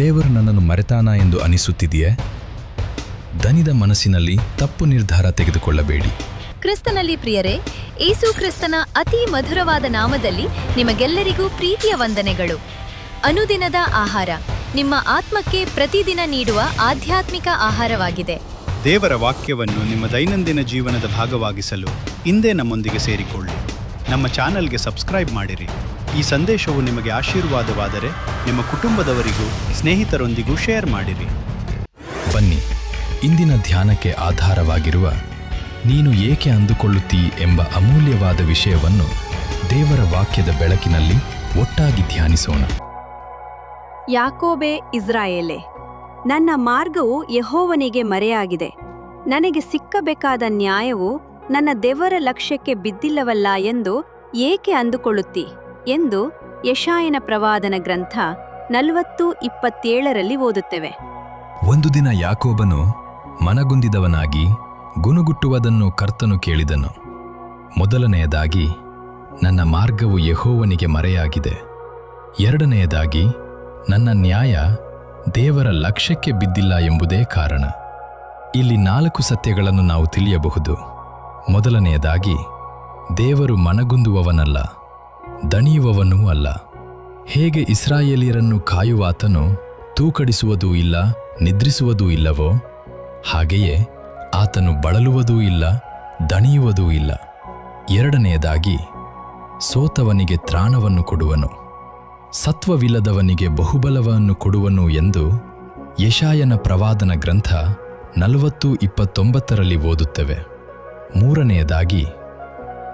ದೇವರು ನನ್ನನ್ನು ಮರೆತಾನ ಎಂದು ಅನಿಸುತ್ತಿದೆಯೇ? ದಣಿದ ಮನಸ್ಸಿನಲ್ಲಿ ತಪ್ಪು ನಿರ್ಧಾರ ತೆಗೆದುಕೊಳ್ಳಬೇಡಿ. ಕ್ರಿಸ್ತನಲ್ಲಿ ಪ್ರಿಯರೇ, ಯೇಸು ಕ್ರಿಸ್ತನ ಅತಿ ಮಧುರವಾದ ನಾಮದಲ್ಲಿ ನಿಮಗೆಲ್ಲರಿಗೂ ಪ್ರೀತಿಯ ವಂದನೆಗಳು. ಅನುದಿನದ ಆಹಾರ ನಿಮ್ಮ ಆತ್ಮಕ್ಕೆ ಪ್ರತಿದಿನ ನೀಡುವ ಆಧ್ಯಾತ್ಮಿಕ ಆಹಾರವಾಗಿದೆ. ದೇವರ ವಾಕ್ಯವನ್ನು ನಿಮ್ಮ ದೈನಂದಿನ ಜೀವನದ ಭಾಗವಾಗಿಸಲು ಇಂದೇ ನಮ್ಮೊಂದಿಗೆ ಸೇರಿಕೊಳ್ಳಿ. ನಮ್ಮ ಚಾನಲ್ಗೆ ಸಬ್ಸ್ಕ್ರೈಬ್ ಮಾಡಿರಿ. ಈ ಸಂದೇಶವು ನಿಮಗೆ ಆಶೀರ್ವಾದವಾದರೆ ನಿಮ್ಮ ಕುಟುಂಬದವರಿಗೂ ಸ್ನೇಹಿತರೊಂದಿಗೂ ಶೇರ್ ಮಾಡಿರಿ. ಬನ್ನಿ, ಇಂದಿನ ಧ್ಯಾನಕ್ಕೆ ಆಧಾರವಾಗಿರುವ ನೀನು ಏಕೆ ಅಂದುಕೊಳ್ಳುತ್ತೀ ಎಂಬ ಅಮೂಲ್ಯವಾದ ವಿಷಯವನ್ನು ದೇವರ ವಾಕ್ಯದ ಬೆಳಕಿನಲ್ಲಿ ಒಟ್ಟಾಗಿ ಧ್ಯಾನಿಸೋಣ. ಯಾಕೋಬೇ ಇಸ್ರಾಯೇಲೇ, ನನ್ನ ಮಾರ್ಗವು ಯೆಹೋವನಿಗೆ ಮರೆಯಾಗಿದೆ. ನನಗೆ ಸಿಕ್ಕಬೇಕಾದ ನ್ಯಾಯವು ನನ್ನ ದೇವರ ಲಕ್ಷ್ಯಕ್ಕೆ ಬಿದ್ದಿಲ್ಲವಲ್ಲ ಎಂದು ಏಕೆ ಅಂದುಕೊಳ್ಳುತ್ತಿ ಎಂದು ಯೆಶಾಯನ ಪ್ರವಾದನ ಗ್ರಂಥ 40:27 ಓದುತ್ತೇವೆ. ಒಂದು ದಿನ ಯಾಕೋಬನು ಮನಗುಂದಿದವನಾಗಿ ಗುನುಗುಟ್ಟುವುದನ್ನು ಕರ್ತನು ಕೇಳಿದನು. ಮೊದಲನೆಯದಾಗಿ, ನನ್ನ ಮಾರ್ಗವು ಯೆಹೋವನಿಗೆ ಮರೆಯಾಗಿದೆ. ಎರಡನೆಯದಾಗಿ, ನನ್ನ ನ್ಯಾಯ ದೇವರ ಲಕ್ಷ್ಯಕ್ಕೆ ಬಿದ್ದಿಲ್ಲ ಎಂಬುದೇ ಕಾರಣ. ಇಲ್ಲಿ 4 ಸತ್ಯಗಳನ್ನು ನಾವು ತಿಳಿಯಬಹುದು. ಮೊದಲನೆಯದಾಗಿ, ದೇವರು ಮನಗುಂದುವವನಲ್ಲ, ದಣಿಯುವವನೂ ಅಲ್ಲ. ಹೇಗೆ ಇಸ್ರಾಯೇಲಿಯರನ್ನು ಕಾಯುವಾತನು ತೂಕಡಿಸುವುದೂ ಇಲ್ಲ, ನಿದ್ರಿಸುವುದೂ ಇಲ್ಲವೋ, ಹಾಗೆಯೇ ಆತನು ಬಳಲುವುದೂ ಇಲ್ಲ, ದಣಿಯುವುದೂ ಇಲ್ಲ. ಎರಡನೆಯದಾಗಿ, ಸೋತವನಿಗೆ ತ್ರಾಣವನ್ನು ಕೊಡುವನು, ಸತ್ವವಿಲ್ಲದವನಿಗೆ ಬಹುಬಲವನ್ನು ಕೊಡುವನು ಎಂದು ಯೆಶಾಯನ ಪ್ರವಾದನ ಗ್ರಂಥ 40:29 ಓದುತ್ತೇವೆ. ಮೂರನೆಯದಾಗಿ,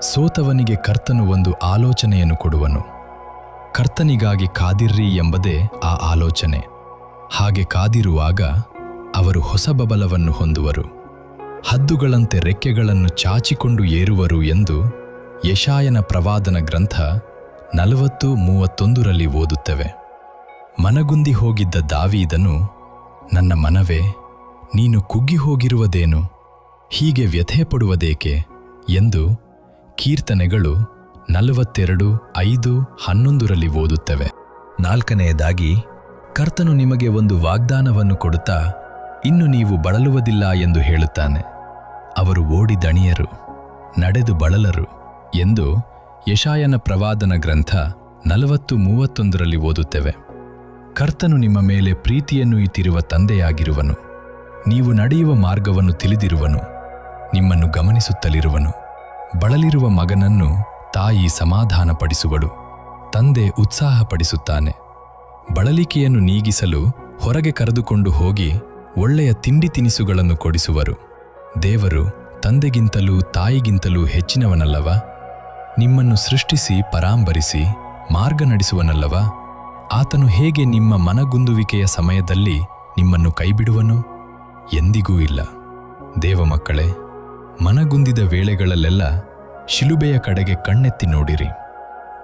ಸೋತವನಿಗೆ ಕರ್ತನು ಒಂದು ಆಲೋಚನೆಯನ್ನು ಕೊಡುವನು. ಕರ್ತನಿಗಾಗಿ ಕಾದಿರ್ರಿ ಎಂಬುದೇ ಆ ಆಲೋಚನೆ. ಹಾಗೆ ಕಾದಿರುವಾಗ ಅವರು ಹೊಸ ಬಲವನ್ನು ಹೊಂದುವರು, ಹದ್ದುಗಳಂತೆ ರೆಕ್ಕೆಗಳನ್ನು ಚಾಚಿಕೊಂಡು ಏರುವರು ಎಂದು ಯೆಶಾಯನ ಪ್ರವಾದನ ಗ್ರಂಥ 40:31 ಓದುತ್ತೇವೆ. ಮನಗುಂದಿ ಹೋಗಿದ್ದ ದಾವೀದನು, ನನ್ನ ಮನವೇ, ನೀನು ಕುಗ್ಗಿ ಹೋಗಿರುವುದೇನು, ಹೀಗೆ ವ್ಯಥೆಪಡುವುದೇಕೆ ಎಂದು ಕೀರ್ತನೆಗಳು 42:5-11 ಓದುತ್ತೇವೆ. ನಾಲ್ಕನೆಯದಾಗಿ, ಕರ್ತನು ನಿಮಗೆ ಒಂದು ವಾಗ್ದಾನವನ್ನು ಕೊಡುತ್ತಾ ಇನ್ನು ನೀವು ಬಳಲುವುದಿಲ್ಲ ಎಂದು ಹೇಳುತ್ತಾನೆ. ಅವರು ಓಡಿ ದಣಿಯರು, ನಡೆದು ಬಳಲರು ಎಂದು ಯೆಶಾಯನ ಪ್ರವಾದನ ಗ್ರಂಥ 40:31 ಓದುತ್ತೇವೆ. ಕರ್ತನು ನಿಮ್ಮ ಮೇಲೆ ಪ್ರೀತಿಯನ್ನು ಇಟ್ಟಿರುವ ತಂದೆಯಾಗಿರುವನು. ನೀವು ನಡೆಯುವ ಮಾರ್ಗವನ್ನು ತಿಳಿದಿರುವನು, ನಿಮ್ಮನ್ನು ಗಮನಿಸುತ್ತಲಿರುವನು. ಬಳಲಿರುವ ಮಗನನ್ನು ತಾಯಿ ಸಮಾಧಾನಪಡಿಸುವಳು, ತಂದೆ ಉತ್ಸಾಹಪಡಿಸುತ್ತಾನೆ. ಬಳಲಿಕೆಯನ್ನು ನೀಗಿಸಲು ಹೊರಗೆ ಕರೆದುಕೊಂಡು ಹೋಗಿ ಒಳ್ಳೆಯ ತಿಂಡಿ ತಿನಿಸುಗಳನ್ನು ಕೊಡಿಸುವರು. ದೇವರು ತಂದೆಗಿಂತಲೂ ತಾಯಿಗಿಂತಲೂ ಹೆಚ್ಚಿನವನಲ್ಲವ? ನಿಮ್ಮನ್ನು ಸೃಷ್ಟಿಸಿ ಪರಾಂಬರಿಸಿ ಮಾರ್ಗ ನಡೆಸುವನಲ್ಲವ? ಆತನು ಹೇಗೆ ನಿಮ್ಮ ಮನಗುಂದುವಿಕೆಯ ಸಮಯದಲ್ಲಿ ನಿಮ್ಮನ್ನು ಕೈಬಿಡುವನು? ಎಂದಿಗೂ ಇಲ್ಲ. ದೇವಮಕ್ಕಳೇ, ಮನಗುಂದಿದ ವೇಳೆಗಳಲ್ಲೆಲ್ಲ ಶಿಲುಬೆಯ ಕಡೆಗೆ ಕಣ್ಣೆತ್ತಿ ನೋಡಿರಿ.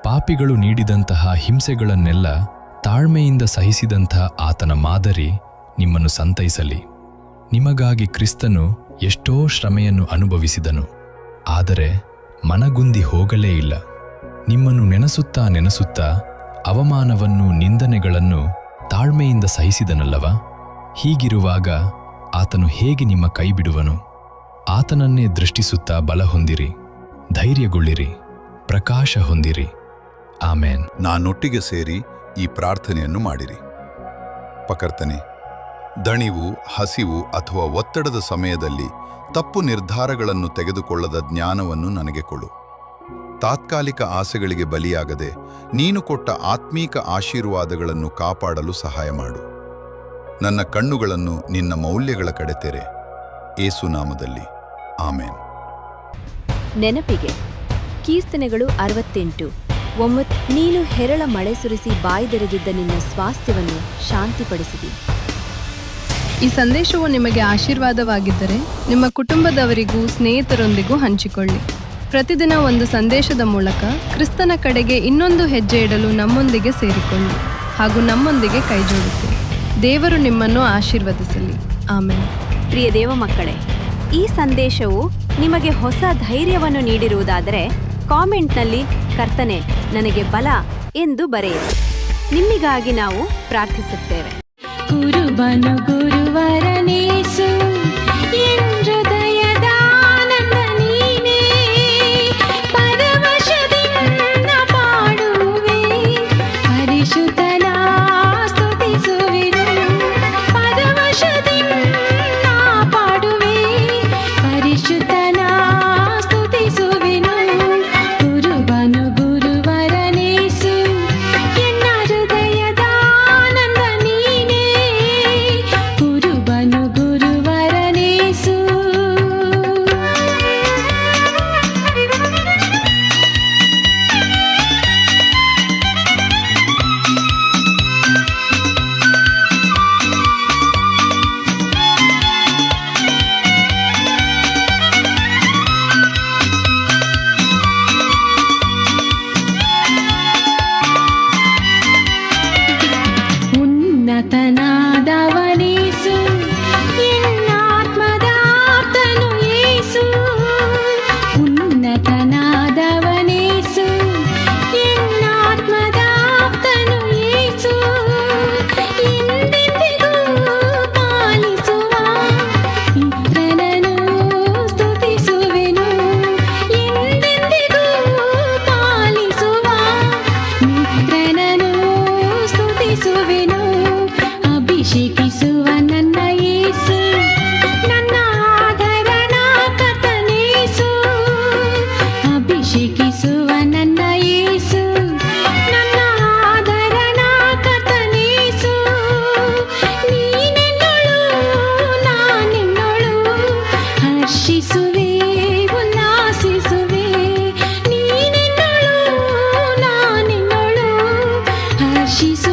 ಪಾಪಿಗಳು ನೀಡಿದಂತಹ ಹಿಂಸೆಗಳನ್ನೆಲ್ಲ ತಾಳ್ಮೆಯಿಂದ ಸಹಿಸಿದಂಥ ಆತನ ಮಾದರಿ ನಿಮ್ಮನ್ನು ಸಂತೈಸಲಿ. ನಿಮಗಾಗಿ ಕ್ರಿಸ್ತನು ಎಷ್ಟೋ ಶ್ರಮೆಯನ್ನು ಅನುಭವಿಸಿದನು, ಆದರೆ ಮನಗುಂದಿ ಹೋಗಲೇ ಇಲ್ಲ. ನಿಮ್ಮನ್ನು ನೆನೆಸುತ್ತಾ ಅವಮಾನವನ್ನು, ನಿಂದನೆಗಳನ್ನು ತಾಳ್ಮೆಯಿಂದ ಸಹಿಸಿದನಲ್ಲವ? ಹೀಗಿರುವಾಗ ಆತನು ಹೇಗೆ ನಿಮ್ಮ ಕೈಬಿಡುವನು? ಆತನನ್ನೇ ದೃಷ್ಟಿಸುತ್ತಾ ಬಲ ಹೊಂದಿರಿ, ಧೈರ್ಯಗೊಳ್ಳಿರಿ, ಪ್ರಕಾಶ ಹೊಂದಿರಿ. ಆಮೇನ್. ನಾನೊಟ್ಟಿಗೆ ಸೇರಿ ಈ ಪ್ರಾರ್ಥನೆಯನ್ನು ಮಾಡಿರಿ. ಕರ್ತನೇ, ದಣಿವು, ಹಸಿವು ಅಥವಾ ಒತ್ತಡದ ಸಮಯದಲ್ಲಿ ತಪ್ಪು ನಿರ್ಧಾರಗಳನ್ನು ತೆಗೆದುಕೊಳ್ಳದ ಜ್ಞಾನವನ್ನು ನನಗೆ ಕೊಡು. ತಾತ್ಕಾಲಿಕ ಆಸೆಗಳಿಗೆ ಬಲಿಯಾಗದೆ ನೀನು ಕೊಟ್ಟ ಆತ್ಮೀಕ ಆಶೀರ್ವಾದಗಳನ್ನು ಕಾಪಾಡಲು ಸಹಾಯ ಮಾಡು. ನನ್ನ ಕಣ್ಣುಗಳನ್ನು ನಿನ್ನ ಮೌಲ್ಯಗಳ ಕಡೆ ತೆರೆ. ಯೇಸು ನಾಮದಲ್ಲಿ ಆಮೇನ್. ನೆನಪಿಗೆ ಕೀರ್ತನೆಗಳು 68:9 ನೀನು ಹೆರಳ ಮಳೆ ಸುರಿಸಿ ಬಾಯ್ದೆರೆದಿದ್ದ ನಿನ್ನ ಸ್ವಾಸ್ಥ್ಯವನ್ನು ಶಾಂತಿಪಡಿಸಿದಿ. ಈ ಸಂದೇಶವು ನಿಮಗೆ ಆಶೀರ್ವಾದವಾಗಿದ್ದರೆ ನಿಮ್ಮ ಕುಟುಂಬದವರಿಗೂ ಸ್ನೇಹಿತರೊಂದಿಗೂ ಹಂಚಿಕೊಳ್ಳಿ. ಪ್ರತಿದಿನ ಒಂದು ಸಂದೇಶದ ಮೂಲಕ ಕ್ರಿಸ್ತನ ಕಡೆಗೆ ಇನ್ನೊಂದು ಹೆಜ್ಜೆ ಇಡಲು ನಮ್ಮೊಂದಿಗೆ ಸೇರಿಕೊಳ್ಳಿ ಹಾಗೂ ನಮ್ಮೊಂದಿಗೆ ಕೈಜೋಡಿಸಿ. ದೇವರು ನಿಮ್ಮನ್ನು ಆಶೀರ್ವದಿಸಲಿ. ಆಮೇನ್. ಪ್ರಿಯ ದೇವ ಮಕ್ಕಳೇ, ಈ ಸಂದೇಶವು ನಿಮಗೆ ಹೊಸ ಧೈರ್ಯವನ್ನು ನೀಡಿರುವುದಾದರೆ ಕಾಮೆಂಟ್ನಲ್ಲಿ ಕರ್ತನೆ ನನಗೆ ಬಲ ಎಂದು ಬರೆಯಿರಿ. ನಿಮ್ಮಿಗಾಗಿ ನಾವು ಪ್ರಾರ್ಥಿಸುತ್ತೇವೆ. ಕುರುಬನು ಗುರುವರನೇಸು ಹೃದಯದಾನಂದ ನೀನೇ ಪರವಶದಿಂದ ಪಾಡುವೆ ಪರಿಶುದ್ಧನ ಸ್ತುತಿಸುವೆನು ಪರವಶದಿಂದ ಪಾಡುವೆ ಪರಿಶುದ್ಧನ ಸ್ತುತಿಸುವೆನು ಕುರುಬನು ಗುರುವರನೇಸು ಎನ್ನ ಹೃದಯದಾನಂದ ನೀನೇ ಕುರುಬನು ಗುರುವರನೇಸು ಉನ್ನತನಾದವನೇಸು ಎನ್ನಾತ್ಮದಾಪ್ತನು ಯೇಸು ಉನ್ನತನಾದವನೇಸು ಎನ್ನಾತ್ಮದಾಪ್ತನು ಯೇಸು ಎಂದೆಂದಿಗೂ ಪಾಲಿಸುವ ಮಿತ್ರನನ್ನು ಸ್ತುತಿಸುವೆನು ಎಂದೆಂದಿಗೂ ಪಾಲಿಸುವ ಮಿತ್ರನನ್ನು ಸ್ತುತಿಸುವೆನು ಅಭಿಷೇಕಿಸುವ ನನ್ನ ಯೇಸು ನನ್ನ ಆದರಣ ಕರ್ತನೇಸು ಅಭಿಷೇಕಿಸುವ ನನ್ನ ಯೇಸು ನನ್ನ ಆದರಣ ಕರ್ತನೇಸು ನೀನೆನ್ನೋಳು ನಾನೆನ್ನೋಳು ಹರ್ಷಿಸುವೆ ಉಲ್ಲಾಸಿಸುವೆ ನೀನೆನ್ನೋಳು ನಾನೆನ್ನೋಳು ಹರ್ಷಿಸುವೆ